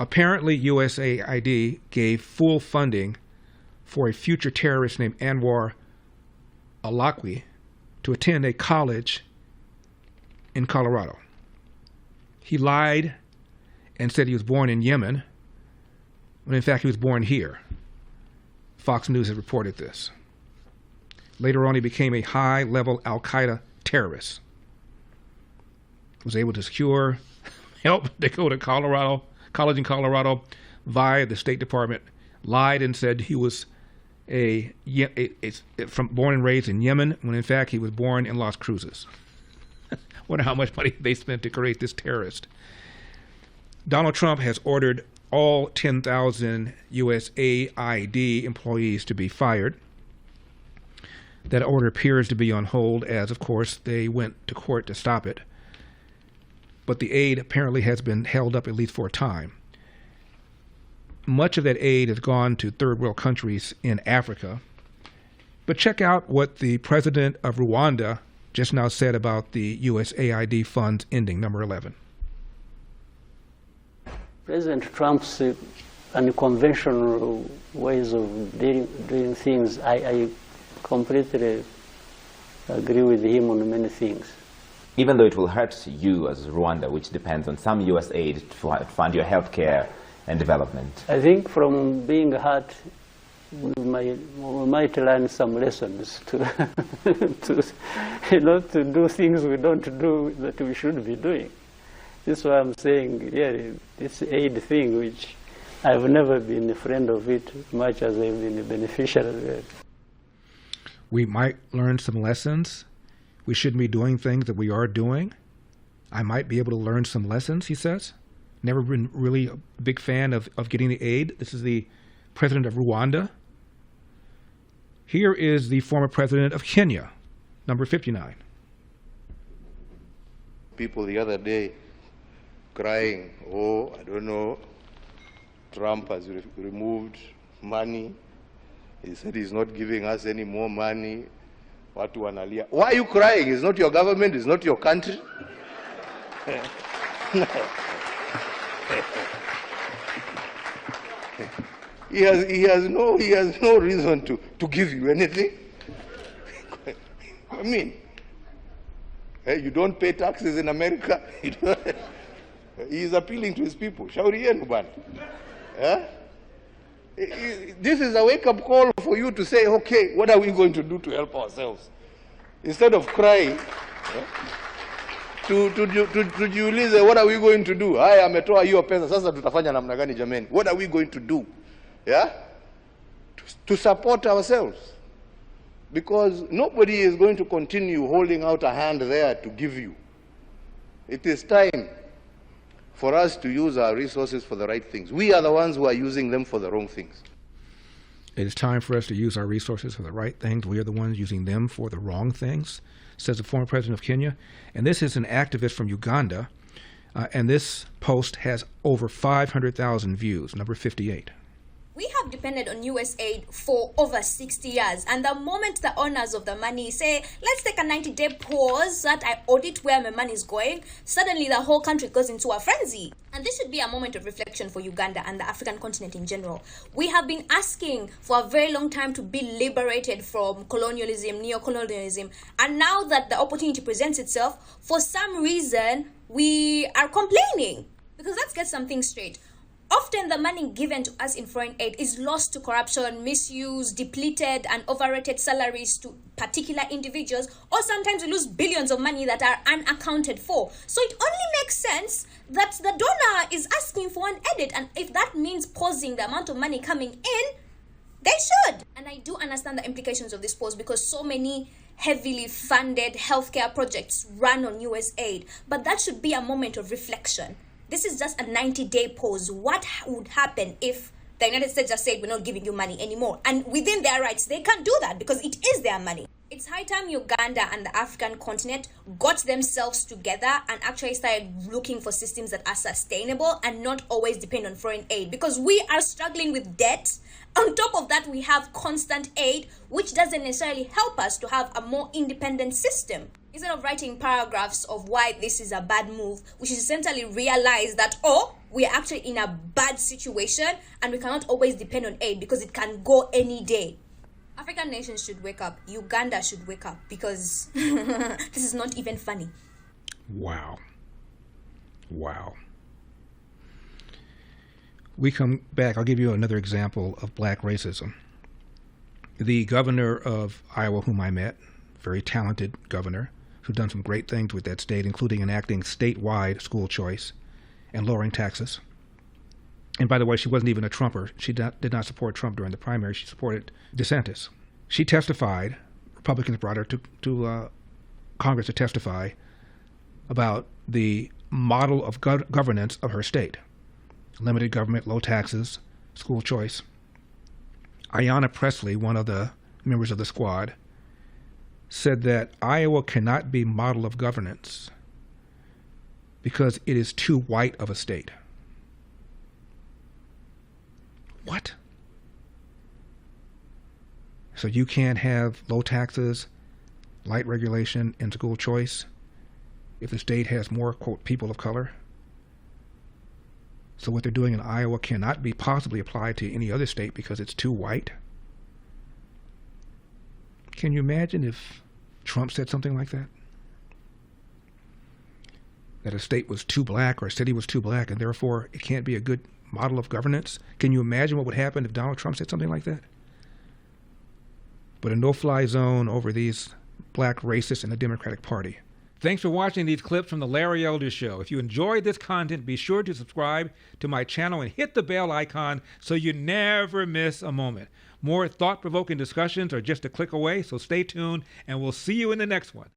Apparently, USAID gave full funding for a future terrorist named Anwar al-Awlaki to attend a college in Colorado. He lied and said he was born in Yemen, when in fact he was born here. Fox News has reported this. Later on, he became a high-level al-Qaeda terrorist. Was able to secure help to go to college in Colorado via the State Department. Lied and said he was born and raised in Yemen, when in fact he was born in Las Cruces. Wonder how much money they spent to create this terrorist. Donald Trump has ordered all 10,000 USAID employees to be fired. That order appears to be on hold, as of course they went to court to stop it. But the aid apparently has been held up, at least for a time. Much of that aid has gone to third world countries in Africa. But check out what the president of Rwanda just now said about the USAID funds ending, number 11. President Trump's unconventional ways of doing things, I completely agree with him on many things. Even though it will hurt you as Rwanda, which depends on some US aid to fund your healthcare and development. I think from being hurt, we might learn some lessons to to do things we don't do that we should be doing. This is why I'm saying, yeah, this aid thing, which I've never been a friend of it, much as I've been a beneficiary of it. We might learn some lessons. We shouldn't be doing things that we are doing. I might be able to learn some lessons, he says. Never been really a big fan of getting the aid. This is the president of Rwanda. Here is the former president of Kenya, number 59. People the other day crying, oh, I don't know, Trump has removed money. He said he's not giving us any more money. Watu wanalia. Why are you crying? It's not your government, it's not your country. He has no reason to give you anything. I mean, you don't pay taxes in America. He is appealing to his people. Shauri yenu bwana. This is a wake-up call for you to say, okay, what are we going to do to help ourselves? Instead of crying, tujiulize, what are we going to do? Haya ametoa hiyo pesa, sasa tutafanya namna gani jameni? What are we going to do? Yeah? To support ourselves. Because nobody is going to continue holding out a hand there to give you. It is time for us to use our resources for the right things. We are the ones who are using them for the wrong things. It is time for us to use our resources for the right things. We are the ones using them for the wrong things, says the former president of Kenya. And this is an activist from Uganda. And this post has over 500,000 views, number 58. We have depended on USAID for over 60 years, and the moment the owners of the money say, let's take a 90-day pause so that I audit where my money is going, suddenly the whole country goes into a frenzy. And this should be a moment of reflection for Uganda and the African continent in general. We have been asking for a very long time to be liberated from colonialism, neo-colonialism, and now that the opportunity presents itself, for some reason, we are complaining. Because let's get something straight. Often the money given to us in foreign aid is lost to corruption, misuse, depleted and overrated salaries to particular individuals, or sometimes we lose billions of money that are unaccounted for. So it only makes sense that the donor is asking for an edit, and if that means pausing the amount of money coming in, they should. And I do understand the implications of this pause because so many heavily funded healthcare projects run on USAID, but that should be a moment of reflection. This is just a 90-day pause. What would happen if the United States just said, we're not giving you money anymore? And within their rights, they can't do that because it is their money. It's high time Uganda and the African continent got themselves together and actually started looking for systems that are sustainable and not always depend on foreign aid, because we are struggling with debt. On top of that, we have constant aid, which doesn't necessarily help us to have a more independent system. Instead of writing paragraphs of why this is a bad move, we should essentially realize that, oh, we are actually in a bad situation and we cannot always depend on aid because it can go any day. African nations should wake up. Uganda should wake up because this is not even funny. Wow. Wow. We come back. I'll give you another example of black racism. The governor of Iowa, whom I met, very talented governor, who's done some great things with that state, including enacting statewide school choice and lowering taxes. And by the way, she wasn't even a Trumper. She did not support Trump during the primary. She supported DeSantis. She testified, Republicans brought her to Congress to testify about the model of governance of her state. Limited government, low taxes, school choice. Ayanna Pressley, one of the members of the squad, said that Iowa cannot be model of governance because it is too white of a state. What? So you can't have low taxes, light regulation, and school choice if the state has more, quote, people of color? So what they're doing in Iowa cannot be possibly applied to any other state because it's too white? Can you imagine if Trump said something like that? That a state was too black or a city was too black and therefore it can't be a good model of governance? Can you imagine what would happen if Donald Trump said something like that? But a no-fly zone over these black racists in the Democratic Party. Thanks for watching these clips from The Larry Elder Show. If you enjoyed this content, be sure to subscribe to my channel and hit the bell icon so you never miss a moment. More thought-provoking discussions are just a click away, so stay tuned, and we'll see you in the next one.